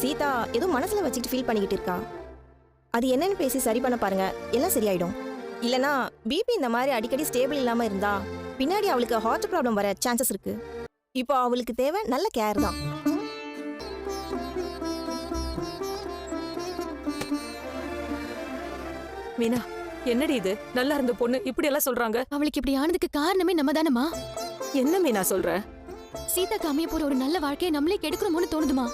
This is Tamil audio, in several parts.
சீதா ஏதோ மனசுல வச்சுட்டு ஃபீல் பண்ணிக்கிட்டு இருக்கா. அது என்னன்னு பேசி சரி பண்ண பாருங்க, எல்லாம் சரியாயிடும். இல்லனா பிபி இந்த மாதிரி அடிக்கடி ஸ்டேபிள் இல்லாம இருந்தா பின்னாடி அவளுக்கு ஹார்ட் ப்ராப்ளம் வர சான்சஸ் இருக்கு. இப்போ அவளுக்கு தேவை நல்ல கேர் தான். மீனா, என்னடி இது? நல்லா இருந்த பொண்ணு இப்படி எல்லாம் சொல்றாங்க. அவளுக்கு இப்படி ஆனதுக்கு காரணமே நம்ம தானம்மா. என்ன மீனா சொல்ற? சீதாக்கு அமைய போற ஒரு நல்ல வாழ்க்கையை நம்மளே கெடுக்கிறோமோன்னு தோணுதுமா.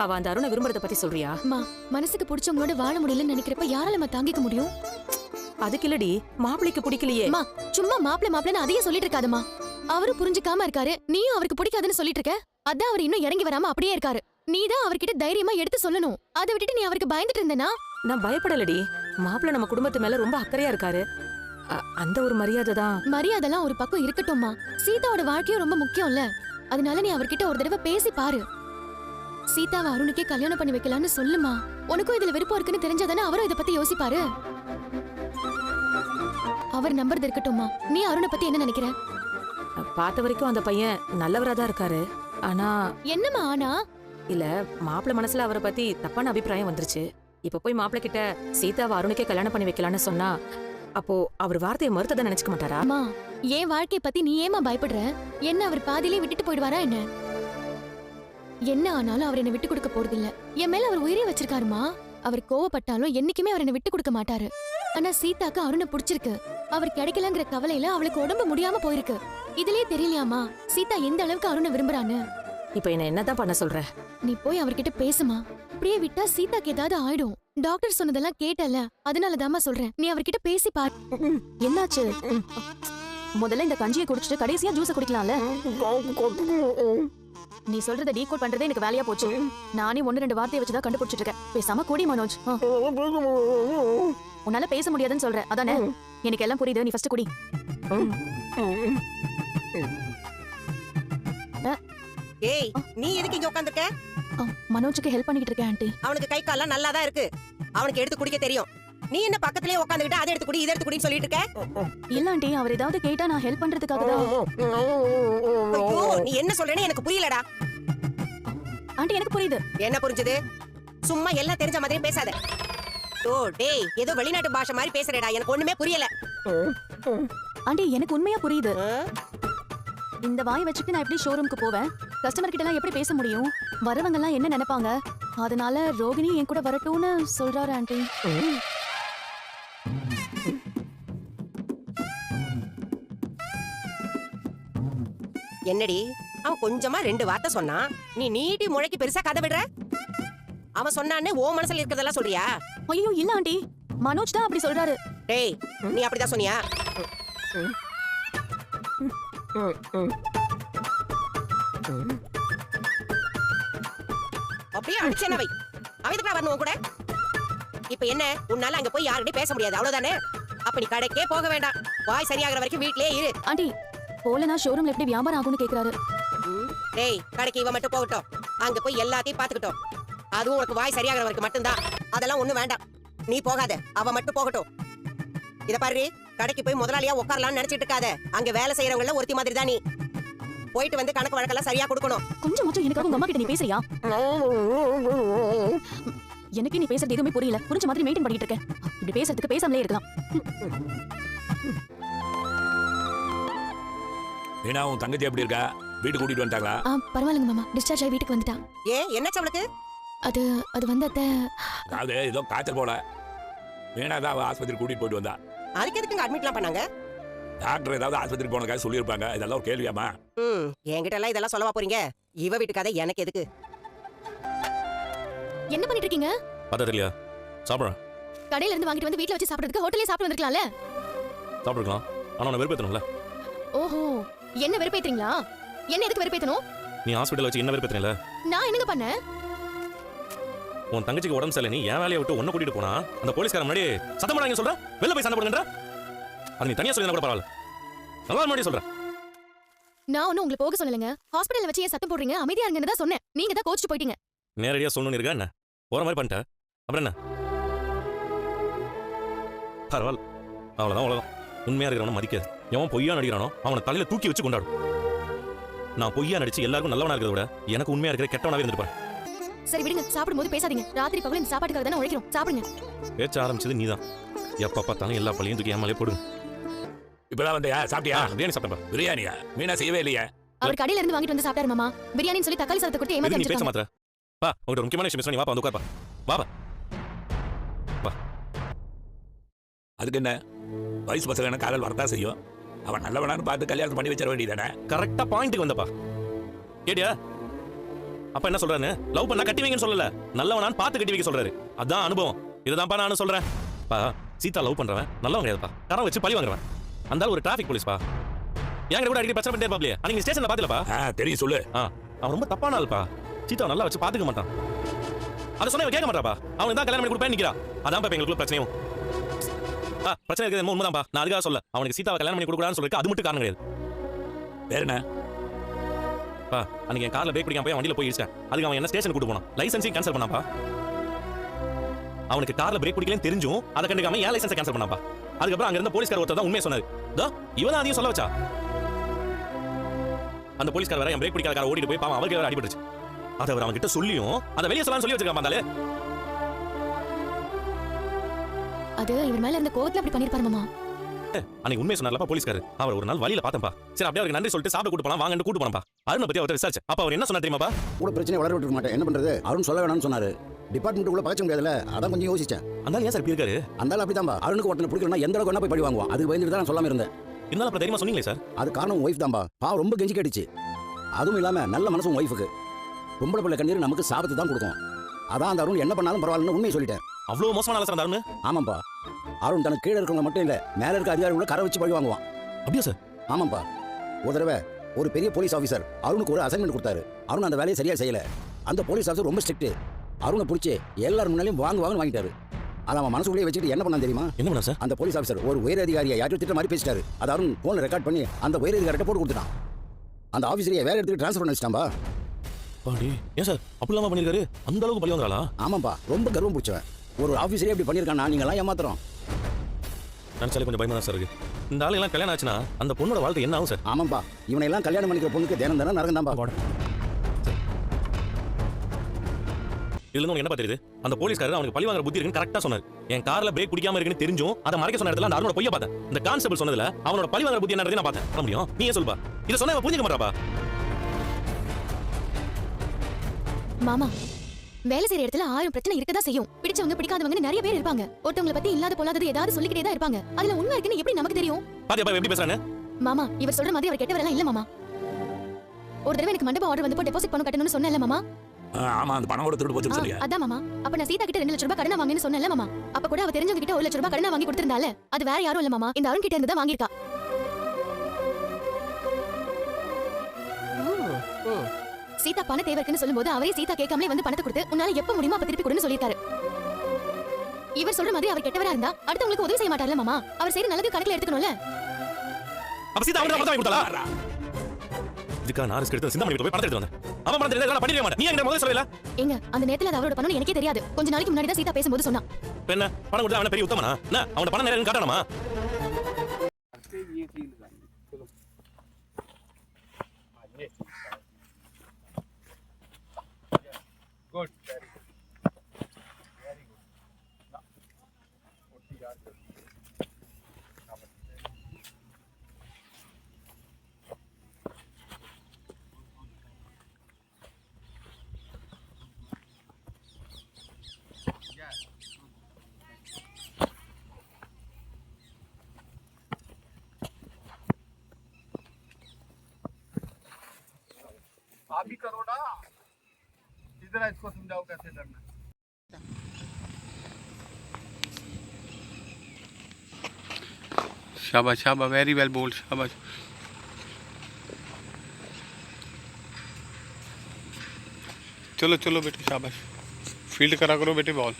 அவ அந்த அருணை விரும்புறத பத்தி சொல்றியா? அம்மா, மனசுக்கு பிடிச்சவங்களோட வாழ முடியலன்னு நினைக்கிறப்ப யாரால தாங்கிக்க முடியும்? அதுக்கு இல்லடி, மாப்பிளைக்கு பிடிக்கலையே. அம்மா, சும்மா மாப்பிள்ளை அதையே சொல்லிட்டு இருக்காதம்மா. அவரும் புரிஞ்சுக்காம இருக்காரு, நீயும் அவருக்கு பிடிக்காதுன்னு சொல்லிட்டு இருக்க. அதான் அவர் இன்னும் இறங்கி வராம அப்படியே இருக்காரு. நீதான் அவர்கிட்ட தைரியமா எடுத்து சொல்லணும். அதை விட்டுட்டு நீ அவருக்கு பயந்துட்டு இருந்தனா? நான் பயப்படலடி. மாப்பிள்ளை நம்ம குடும்பத்து மேல ரொம்ப அக்கறையா இருக்காரு. அந்த ஒரு மரியாதை தான். மரியாதைலாம் ஒரு பக்கம் இருக்கட்டும்மா, சீதாவோட வாழ்க்கையும் ரொம்ப முக்கியம்ல. அதனால நீ அவர்கிட்ட ஒரு தடவை பேசி பாரு. சீதாவை அருணுக்கே கல்யாணம் பண்ணி வைக்கலாம்னு சொல்லுமா. உனக்கும் இதுல விருப்பம் இருக்குன்னு தெரிஞ்சாதானே அவரும் இதை பத்தி யோசிப்பாரு. அவர் நம்புறது இருக்கட்டும்மா. நீ அருணை பத்தி என்ன நினைக்கிற? பார்த்த வரைக்கும் அந்த பையன் நல்லவரா தான் இருக்காரு. ஆனா என்னம்மா ஆனா? இல்ல, மாப்பிள்ளை மனசுல அவரை பத்தி தப்பான அபிப்பிராயம் வந்துருச்சு. இப்ப போய் மாப்பிள்ளை கிட்ட சீதாவை அருணுக்கே கல்யாணம் பண்ணி வைக்கலாம்னு சொன்னா அப்போ அவர் வார்த்தையை மறுத்ததை நினைச்சுக்க மாட்டாரா? அம்மா, என் வாழ்க்கைய பத்தி நீ ஏமா பயப்படுற? என்ன அவர் பாதியிலே விட்டுட்டு போயிடுவாரா என்ன? என்ன ஆனாலும் அவர் என்ன விட்டு கொடுக்க போறது இல்ல. என் மேல அவர் உயிரே வச்சிருக்காருமா. அவர் கோவப்பட்டாலும் என்னைக்குமே அவர் என்ன விட்டு கொடுக்க மாட்டாரு. ஆனா சீதாக்கு அருணை பிடிச்சிருக்கு. அவர் கிடைக்கலங்கிற கவலையில அவளுக்கு உடம்பு முடியாம போயிருக்கு. இதுலயே தெரியலையாமா சீதா எந்த அளவுக்கு அருணை விரும்புறான்னு? இப்ப என்ன என்னதான் பண்ண சொல்ற? நீ போய் அவர்கிட்ட பேசுமா. அப்படியே விட்டா சீதாக்கு ஏதாவது ஆயிடும். டாக்டர் சொன்னதெல்லாம் கேட்டல, அதனாலதாம்மா சொல்றேன். நீ அவர்கிட்ட பேசி பாரு. என்னாச்சு? முதல்ல இந்த கஞ்சியை குடிச்சிட்டு கடைசியா ஜூஸ் குடிக்கலாம்ல. நீ சொல்றத டீகோட் பண்றதே எனக்கு வேலையா போச்சு. நானே 1-2 வார்த்தையை வச்சுதான் கண்டுபிடிச்சிட்டு இருக்கேன். பேசாம கூடி மனோஜ். உன்னால பேச முடியாதுன்னு சொல்ற அதானே? எனக்கு எல்லாம் புரியுது. நீ ஃபர்ஸ்ட் குடி. ஏய், நீ எதுக்கு இங்க உட்கார்ந்திருக்க? மனோஜுக்கு ஹெல்ப் பண்ணிட்டு இருக்கேன் ஆண்டி. அவனுக்கு கை கால்லாம் நல்லா தான் இருக்கு. அவனுக்கு எடுத்து குடிக்க தெரியும். நீ என்ன பக்கத்துலயே உட்கார்ந்துகிட்டு அதை எடுத்து குடி இதை எடுத்து குடின்னு சொல்லிட்டு இருக்க? இல்ல ஆண்டி, அவர் ஏதாவது கேட்டா நான் ஹெல்ப் பண்றதுக்காக தான். ஐயோ, நீ என்ன சொல்றேன்னு எனக்கு புரியலடா. ஆண்டி, எனக்கு புரியுது. என்ன புரிஞ்சது? சும்மா எல்லாம் தெரிஞ்ச மாதிரி பேசாத. ஓ டேய், ஏதோ வெளிநாட்டு பாஷை மாதிரி பேசுறடா. எனக்கு ஒண்ணுமே புரியல. ஆண்டி, எனக்கு உண்மையா புரியுது. இந்த வாய் வச்சுட்டு நான் எப்படி ஷோரூம்க்கு போவேன்? கஸ்டமர் கிட்ட எல்லாம் எப்படி பேச முடியும்? வரவங்க எல்லாம் என்ன நினைப்பாங்க? அதனால ரோகிணி என் கூட வரட்டும்னு சொல்றாரு ஆண்டி. என்னடி, அவன் கொஞ்சமா 2 வார்த்தை சொன்னான். நீ நீட்டி முளைக்கு பெருசா கதை விடுற. அவன் சொன்னான்னு ஓ மனசுல இருக்கிறதெல்லாம் சொல்றியா? ஐயோ இல்ல ஆண்டி, மனோஜ் தான் அப்படி சொல்றாரு. டேய், நீ அப்படிதான் சொன்னியா? அப்படியே அடிச்சேன வை. அவதுக்கு வரணும் கூட. இப்ப என்ன, உன்னால அங்க போய் யாருக்கிட்ட பேச முடியாது, அவ்வளவுதானே? அப்ப நீ கடைக்கே போக வேண்டாம். வாய் சரியாகிற வரைக்கும் வீட்லயே இரு. ஆண்டி, போலனா ஷோரூம்ல எப்படி வியாபாரம் ஆகும்னு கேக்குறாரு. டேய், கடைக்கு இவ மட்டும் போகட்டும். அங்க போய் எல்லாத்தையும் பாத்துக்கிட்டோம். அதுவும் உனக்கு வாய் சரியாகிற வரைக்கும் மட்டும்தான். அதெல்லாம் ஒண்ணும் வேண்டாம். நீ போகாத, அவ மட்டும் போகட்டும். இத பாரு, கடைக்கு போய் முதலாளியா உட்காரலாம்னு நினைச்சிட்டு இருக்காத. அங்க வேலை செய்யறவங்கள ஒருத்தி மாதிரி தான் நீ. போயிட்டு வந்து கணக்கு வழக்கெல்லாம் சரியா கொடுக்கணும். கொஞ்சம் கொஞ்சம் எனக்காக உங்க அம்மா கிட்ட நீ பேசுறியா? எனக்கு நீ பேசுறது எதுவுமே புரியல. புரிஞ்ச மாதிரி மெயின்டைன் பண்ணிட்டு இருக்கேன். இப்படி பேசுறதுக்கு பேசாமலே இருக்கலாம். ஏன்னா உன் தங்கச்சி எப்படி இருக்கா? வீட்டுக்கு கூட்டிட்டு வந்துட்டாங்களா? பரவாயில்லைங்க மாமா, டிஸ்சார்ஜ் ஆகி வீட்டுக்கு வந்துட்டான். ஏன், என்னாச்சு அவளுக்கு? அது வந்து அதாவது ஏதோ காய்ச்சல் போல. வேணாதான் அவ ஆஸ்பத்திரி கூட்டிட்டு போயிட்டு வந்தா. அதுக்கு எதுக்கு அட்மிட்லாம் பண்ணாங்க? டாக்டர் ஏதாவது ஆஸ்பத்திரி போனக்காக சொல்லியிருப்பாங்க. இதெல்லாம் ஒரு கேள்வியாமா? என்கிட்ட எல்லாம் இதெல்லாம் சொல்லவா போறீங்க? இவ வீட்டு கதை எனக்கு எதுக்கு? என்ன பண்ணிட்டு இருக்கீங்க? பதறலையா? சாப்பிடுறேன். கடையில இருந்து வாங்கிட்டு வந்து வீட்ல வச்சு சாப்பிடுறதுக்கு ஹோட்டல்ல சாப்பிட்டு வந்திருக்கலாம்ல? சாப்பிடுக்கலாம். ஆனா நான் வெறுப்பேத்தணும்ல. ஓஹோ, என்ன வெறுப்பேத்துறீங்களா? என்ன எதுக்கு வெறுப்பேத்தணும்? நீ ஹாஸ்பிடல்ல வச்சு என்ன வெறுப்பேத்தனல? நான் என்னங்க பண்ணேன்? உன் தங்கச்சிக்கு உடம்பு சரியில்லை, நீ ஏன் வேலையை விட்டு ஒன்ன கூட்டிட்டு போனா அந்த போலீஸ்காரன் முன்னாடி சத்தம் போடாதீங்க சொல்ற. வெளில போய் சண்டை போடுங்கன்ற. அது நீ தனியா சொல்லினா கூட பரவாயில்ல. நல்லா முன்னாடி சொல்ற. நான் ஒன்னும் உங்களை போக சொல்லலைங்க. ஹாஸ்பிடல்ல வச்சு ஏன் சத்தம் போடுறீங்க? அமைதியா இருங்கன்னு தான் சொன்னேன். நீங்க தான் கோச்சிட்டு போயிட்டீங்க. நேரடியா சொல்லணும் இருக்கா என்ன? போற மாதிரி பண்ணிட்ட. அப்புறம் என்ன? பரவாயில்ல, அவ்வளவுதான் உலகம். உண்மையா இருக்கிறவன மதிக்காது. எவன் பொய்யா நடிக்கிறானோ அவனை தலையில தூக்கி வச்சு கொண்டாடும். நான் பொய்யா நடிச்சு எல்லாருக்கும் நல்லவனா இருக்கிறத விட எனக்கு உண்மையா இருக்கிற கெட்டவனாவே இருந்துட்டு சரி விடுங்க, சாப்பிடும்போது பேசாதீங்க. ராத்திரி பகல் இந்த சாப்பாட்டுக்காக தானே உழைக்கிறோம். சாப்பிடுங்க. பேச்ச ஆரம்பிச்சது நீதான். எப்ப பார்த்தாலும் எல்லா பள்ளியும் தூக்கி ஏமாலே போடுங்க. இப்பதான் வந்தியா? சாப்பிட்டியா? பிரியாணி சாப்பிட்டப்பா. பிரியாணியா? மீனா செய்யவே இல்லையா? அவர் கடையில இருந்து வாங்கிட்டு வந்து சாப்பிட்டாரு மாமா. பிரியாணின்னு சொல்லி தக்காளி சாதத்தை கொடுத்து ஏமாத்தி நீ பேச்ச அனுப்பிச்சிட்டாங்க. மாத்திர. பா உங்கள்கிட்ட முக்கியமான விஷயம் பேசணும். நீ வாப்பா வந்து உட்காருப்பா. வாப்பா. அதுக்கு என்ன, வயசு பசங்க காதல் வரதான் செய்யும். அவன் நல்லவனான்னு பார்த்து கல்யாணம் பண்ணி வச்சிட வேண்டியதானே? கரெக்டா பாயிண்ட்டுக்கு வந்தப்பா. கேட்டியா? அப்ப என்ன சொல்றாரு? லவ் பண்ணா கட்டி வைங்கன்னு சொல்லல, நல்லவனான்னு பார்த்து கட்டி வைக்க சொல்றாரு. அதான் அனுபவம். இதுதான்ப்பா நானும் சொல்றேன். பா சீதா லவ் பண்றவன் நல்லவன் கிடையாதுப்பா. கரம் வச்சு பழி வாங்குறவன். அந்த ஆள் ஒரு டிராஃபிக் போலீஸ்ப்பா. என்கிட்ட கூட அடிக்கடி பிரச்சனை பண்ணிட்டே இருப்பாப்லையே. அன்னைக்கு ஸ்டேஷன்ல பாத்தலப்பா. தெரியும், சொல்லு. அவன் ரொம்ப தப்பான ஆள்ப்பா. சீதா நல்லா வச்சு பாத்துக்க மாட்டான். அதை சொன்னா கேட்க மாட்டாப்பா. அவனுக்கு தான் கல்யாணம் பண்ணி கொடுப்பேன் நிக்கிறா. அதான் எங்களுக்கு பிரச்சனையும். பிரச்சனை இருக்குது உண்மைதான்ப்பா. நான் அதுக்காக சொல்ல, அவனுக்கு சீதாவை கல்யாணம் பண்ணி கொடுக்கலான்னு சொல்லிருக்கு. அது மட்டும் காரணம் கிடையாது. வேற என்ன? அன்னைக்கு என் கார்ல பிரேக் பிடிக்காம போய் வண்டியில போய் இடிச்சேன். அதுக்கு அவன் என்ன ஸ்டேஷன் கூட்டு போனான். லைசன்ஸையும் கேன்சல் பண்ணாப்பா. அவனுக்கு கார்ல பிரேக் பிடிக்கலன்னு தெரிஞ்சும் அதை கண்டுக்காம என் லைசன்ஸை கேன்சல் பண்ணாப்பா. அதுக்கப்புறம் அங்க இருந்த போலீஸ்கார ஒருத்தர் தான் உண்மையை சொன்னாரு. இவன் அதையும் சொல்ல வச்சா. அந்த போலீஸ்கார வேற என் பிரேக் பிடிக்காத காரை ஓடிட்டு போய் பாவம் அவருக்கு வேற அடிபட்டுச்சு. அதை அவர் அவன் கிட்ட சொல்லியும் அதை வெளியே சொல்லலாம்னு சொல்லி வச்சிருக்கான். பாந்தாலே அது இவர் மேல இருந்த கோவத்துல அப்படி பண்ணிருப்பாரு மாமா. அன்னைக்கு உண்மையை சொன்னார்லப்பா போலீஸ்காரு. அவர் ஒரு நாள் வழியில பார்த்தப்பா. சரி அப்படியே அவருக்கு நன்றி சொல்லிட்டு சாப்பிட கூட்டு போலாம் வாங்கன்னு கூட்டு போனப்பா. அருணை பத்தி அவர்கிட்ட விசாரிச்சு அப்ப அவர் என்ன சொன்னா தெரியுமாப்பா? கூட பிரச்சனை வளர விட்டுருக்க மாட்டேன். என்ன பண்றது? அருண் சொல்ல வேணாம்னு சொன்னாரு. டிபார்ட்மெண்ட்டுக்குள்ள பகச்ச முடியாதுல, அதான் கொஞ்சம் யோசிச்சேன். அந்த ஏன் சார் இப்படி இருக்காரு? அந்த அப்படிதான்பா. அருணுக்கு ஒருத்தனை பிடிக்கலன்னா எந்த அளவுக்கு வேணா போய் பழி வாங்குவான். அதுக்கு பயந்துட்டு தான் நான் சொல்லாம இருந்தேன். இருந்தாலும் அப்புறம் தெரியுமா சொன்னீங்களே சார்? அது காரணம் ஒய்ஃப் தான்பா. பாவம் ரொம்ப கெஞ்சி கேட்டுச்சு. அதுவும் இல்லாம நல்ல மனசும் ஒய்ஃபுக்கு. பொம்பளை பிள்ளை கண்ணீர் நமக்கு சாபத்து தான் கொடுக்கும். அதான் அந்த அருண் என்ன பண்ணாலும் பரவாயில்லன்னு உண்மையை சொல்லிட்டேன். அவ்வளவு மோசமான ஆளா சார் அந்த அருண்? ஆமாப்பா. அருண் தனக்கு கீழே இருக்கவங்க மட்டும் இல்ல, மேல இருக்க அதிகாரிகளை கரை வச்சு பழி வாங்குவான். அப்படியா சார்? ஆமாப்பா. ஒரு தடவை ஒரு பெரிய போலீஸ் ஆஃபீஸர் அருணுக்கு ஒரு அசைன்மெண்ட் கொடுத்தாரு. அருண் அந்த வேலையை சரியா செய்யல. அந்த போலீஸ் ஆஃபீஸர் ரொம்ப ஸ்ட்ரிக்ட். அருணை பிடிச்சி எல்லாரும் முன்னாலையும் வாங்கிட்டாரு. அதை அவன் மனசுக்குள்ளேயே வச்சுட்டு என்ன பண்ணான் தெரியுமா? என்ன பண்ணா சார்? அந்த போலீஸ் ஆஃபீஸர் ஒரு உயர் அதிகாரியை யாரும் திட்ட மாதிரி பேசிட்டாரு. அது அருண் போன்ல ரெக்கார்ட் பண்ணி அந்த உயர் அதிகாரிட்ட போட்டு கொடுத்துட்டான். அந்த ஆஃபீஸரையே வேற இடத்துக்கு ட்ரான்ஸ்ஃபர் பண்ணி வச்சிட்டான்பா. பாடி ஏன் சார் அப்படிலாமா பண்ணிருக்காரு? அந்த அளவுக்கு பழி வாங்குறாளா? ஆமாப்பா, ரொம்ப கர்வம் பிடிச்சவன். ஒரு ஆஃபீஸரே அப்படி பண்ணியிருக்கானா? நீங்களாம் ஏமாத்துறோம். நினைச்சாலே கொஞ்சம் பயமா தான் சார் இருக்கு. இந்த ஆளு எல்லாம் கல்யாணம் ஆச்சுன்னா அந்த பொண்ணோட வாழ்க்கை என்ன ஆகும் சார்? ஆமாப்பா, இவனை எல்லாம் கல்யாணம் பண்ணிக்கிற பொண்ணுக்கு தினம் தினம் நரகம் தான்பா. இதுல இருந்து என்ன தெரியுது? அந்த போலீஸ்காரர் அவனுக்கு பழி வாங்குற புத்தி இருக்குன்னு கரெக்டா சொன்னார். என் கார்ல பிரேக் பிடிக்காம இருக்குன்னு தெரிஞ்சும் அதை மறைக்க சொன்ன இடத்துல அந்த அருணோட பொய்ய பார்த்தேன். இந்த கான்ஸ்டபிள் சொன்னதுல அவனோட பழி வாங்குற புத்தி என்னன்றதை நான் பார்த்தேன். பண்ண முடியும்? நீ ஏன் சொல்பா? இதை சொன்னா அவன் புரிஞ்சுக்க மாட்டாப்பா. மாமா, வேலை செய்யற இடத்துல 1000 பிரச்சனை இருக்கதான் செய்யும். பிடிச்சவங்க பிடிக்காதவங்க நிறைய பேர் இருப்பாங்க. ஒருத்தவங்களை பத்தி இல்லாத பொல்லாதது ஏதாவது சொல்லிக்கிட்டே தான் இருப்பாங்க. அதுல உண்மை இருக்குன்னு எப்படி நமக்கு தெரியும்? பாத்தியா எப்படி பேசுறானே? மாமா, இவர் சொல்ற மாதிரி அவர் கெட்டவரெல்லாம் இல்ல மாமா. ஒரு தடவை எனக்கு மண்டபம் ஆர்டர் வந்து டெபாசிட் பணம் கட்டணும்னு சொன்னேன்ல மாமா. ஆமா, அந்த பணம் கூட திருடு போச்சுன்னு சொன்னீங்க. அதான் மாமா. அப்ப நான் சீதா கிட்ட 2 லட்சம் ரூபாய் கடனை வாங்கினேன்னு சொன்னேன்ல மாமா. அப்ப கூட அவ தெரிஞ்சவங்க கிட்ட 1 லட்சம் ரூபாய் கடனை வாங்கி கொடுத்திருந்தால, அது வேற யாரும் இல்ல மாமா, இந்த அருண் கிட்ட இருந்து தான் வாங்கியிருக்கா. சீதா பண தேவை இருக்குன்னு சொல்லும்போது அவரே சீதா கேட்காமலே வந்து பணத்தை கொடுத்து உன்னால எப்ப முடியுமோ அப்ப திருப்பி கொடுன்னு சொல்லிருக்காரு. இவர் சொல்ற மாதிரி அவர் கெட்டவரா இருந்தா அடுத்தவங்களுக்கு உதவி செய்ய மாட்டார்ல மாமா. அவர் செய்யற நல்லது கணக்குல எடுத்துக்கணும்ல. அப்ப சீதா அவன் பணத்தை கொடுத்தாளா? இதுக்கா நான் ரிஸ்க் எடுத்து சிந்தா பண்ணி போய் பணத்தை எடுத்து வந்தேன். அவன் பணத்தை எடுத்து நான் பண்ணிட மாட்டேன். நீ என்கிட்ட முதல்ல சொல்லல. ஏங்க, அந்த நேரத்துல அது அவரோட பணம் எனக்கே தெரியாது. கொஞ்ச நாளைக்கு முன்னாடி தான் சீதா பேசும்போது சொன்னா. என்ன பணம் கொடுத்தா அவன பெரிய உத்தமனா? என்ன அவனோட பணம் நேரா காட்டணுமா? Good. Very good. आप भी करो ना, इधर इसको समझाओ कैसे करना है। शाबाश शाबाश, वेरी वेल बोल्ड, शाबाश। चलो चलो बेटे, शाबाश। फील्ड करा करो बेटे बॉल।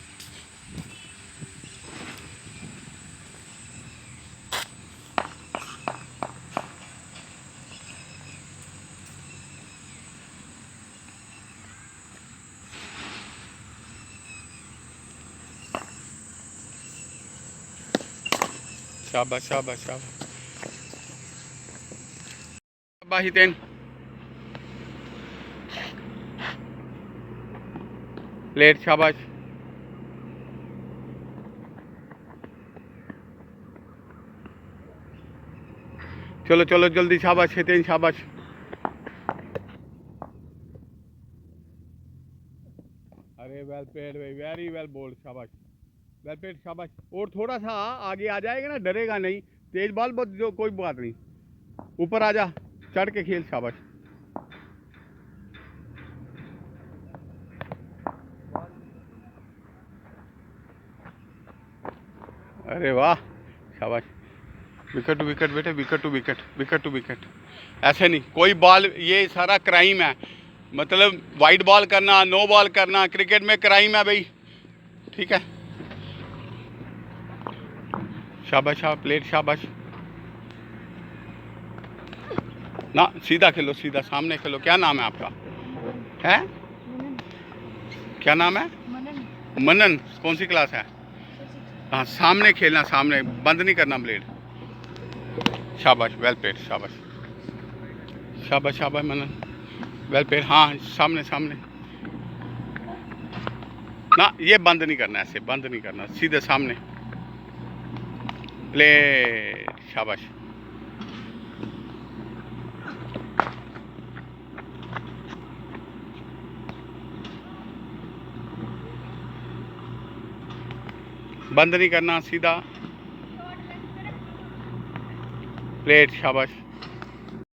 शाबाश शाबाश शाबाश शाबाश हितेन। प्लेट शाबाश। चलो चलो जल्दी, शाबाश हितेन, शाबाश। अरे वेल प्लेड भाई, वेरी वेल बोल्ड, शाबाश। वेल प्लेड, शाबाश। और थोड़ा सा आगे आ जाएगा ना, डरेगा नहीं। तेज बॉल बहुत, जो कोई बात नहीं, ऊपर आ जा, चढ़ के खेल, शाबाश। अरे वाह, शाबाश। विकेट टू विकेट बेटे, wicket to wicket, wicket to wicket. ऐसे नहीं, कोई बॉल, ये सारा क्राइम है। मतलब वाइड बॉल करना, नो बॉल करना, क्रिकेट में क्राइम है भाई, ठीक है। शाबाश, शाबाश, प्लेट, शाबाश। ना सीधा खेलो, सीधा सामने खेलो। क्या नाम है आपका? है क्या नाम है? मनन। कौन सी क्लास है? हाँ, सामने खेलना, सामने, बंद नहीं करना ब्लेड। शाबाश, वेल प्लेड, शाबाश। शाबाश शाबाश मनन, वेल प्लेड। हाँ, सामने सामने ना, ये बंद नहीं करना, ऐसे बंद नहीं करना, सीधे सामने। प्लेड, शाबाश। बंद नहीं करना, सीधा। प्लेट, शाबाश।